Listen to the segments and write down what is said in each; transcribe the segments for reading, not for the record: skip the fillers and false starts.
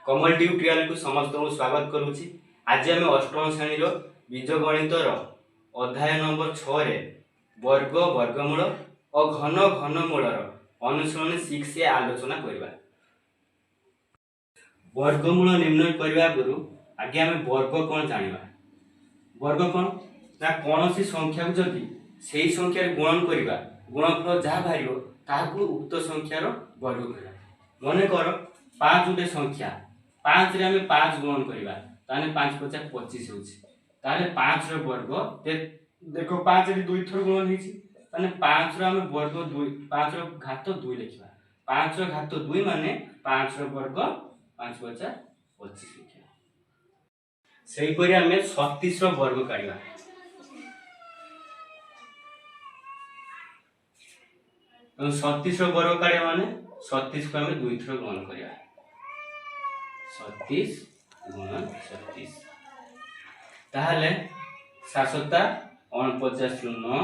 कमल tutorial को समस्त को स्वागत करुच्ची। आज आम अष्टम श्रेणी बीजगणित अध्याय नंबर 6 रे वर्ग वर्गमूल और घन घनमूलर अनुसरण 6 से आलोचना करबा। वर्गमूल निर्णय करबा गुरु आगे आम वर्ग कौन जानिबा। वर्ग कौन ना कौन सी संख्या को जदि सेही संख्या गुणन करबा गुणफल जहाँ बाहर ताकू उक्त संख्यार वर्ग कहला। मन कर 5 गोटे संख्या 5 रे हमें 5 गुणन करबा ताने 5 × 5 = 25 होछि। ताने 5 रो वर्ग देखो 5 रे 2 थर गुणन हिछि ताने 5 रो हमें वर्ग 2 5 रो घात 2 लिखबा। 5 रो घात 2 माने 5 रो वर्ग 5 × 5 = 25 लिखबा। सेही परि हमें 36 रो वर्ग काढिबा। 36 रो वर्ग काढिबा माने 36 को हमें 2 थर गुणन करिया। 36 गुणन 36 ताहले 7 49 ରୁ 9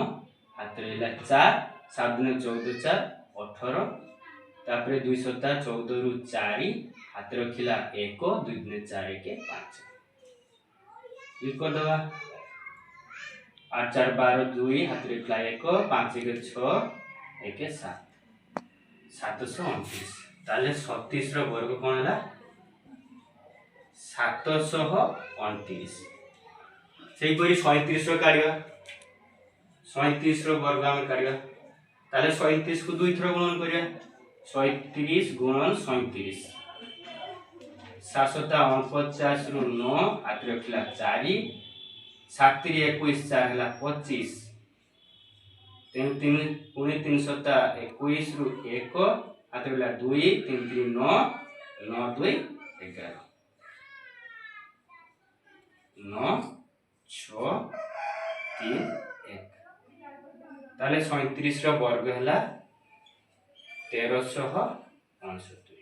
हाथ रे 4 7 × 14 4 18 तापरे 2 14 ରୁ 4 हाथ रखिला 1 2 × 4 = 5 लिख कर दवा। 8 4 12 2 हाथ रे 1 5 1 6 1 7 729 ताले 36 रो वर्ग कोन हला 729। सेही परि 37 रो काढिबा। 37 रो वर्ग हम काढिबा ताले 37 को 2 थर गुणन करिया। 37 गुणन 37 7 49 ରୁ 9 हाथ रखिला 4 7 रे 21 4 हला 25 3 3 3 7 21 ରୁ 1 हाथ रखिला 2 3 3 9 9 2 11 9 6 3 1 ताले 37 रो वर्ग हला 1369।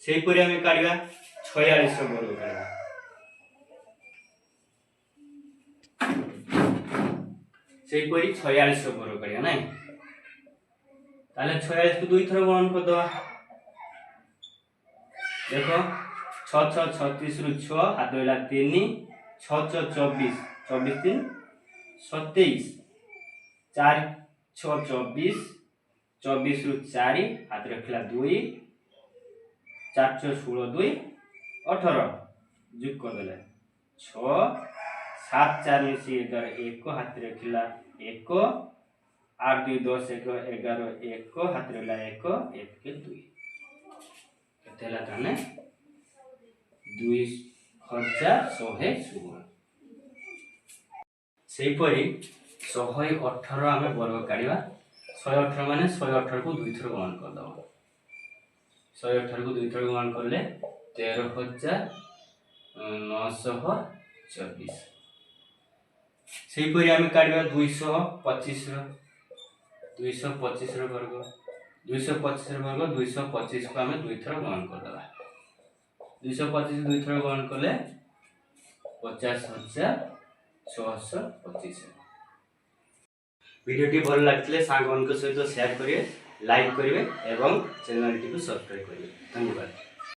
सेही परि हमें काढिबा 46 रो वर्ग काढिबा। सेही परि 46 रो वर्ग काढिबा नै ताले 46 को 2 थर गुणन कर दवा। देखो 6 6 36 ରୁ 6 हाथ रहला 3 6 6 24 24 3 27 4 6 24 24 ରୁ 4 हाथ रखिला 2 4 6 16 2 18 जोग कर देले 6 7 4 मिसी 11 1 हाथ रखिला 1 8 2 10 1 11 1 हाथ रहला 1 1 के 2 केतेला ताने 2116। सेही परि 118 आमे वर्ग काढिबा। 118 माने 118 को 2 थर गुणन कर दबा। 118 को 2 थर गुणन करले 13924। सेही परि आमे काढिबा 225 रो 225 रो वर्ग 225 रो वर्ग 225 को आमे 2 थर गुणन कर दबा। 225 2 थर गुणन करले 50625। वीडियो भल लगे सांग सहित शेयर करेंगे, लाइक करेंगे और चैनल टी सब्सक्राइब करेंगे। धन्यवाद।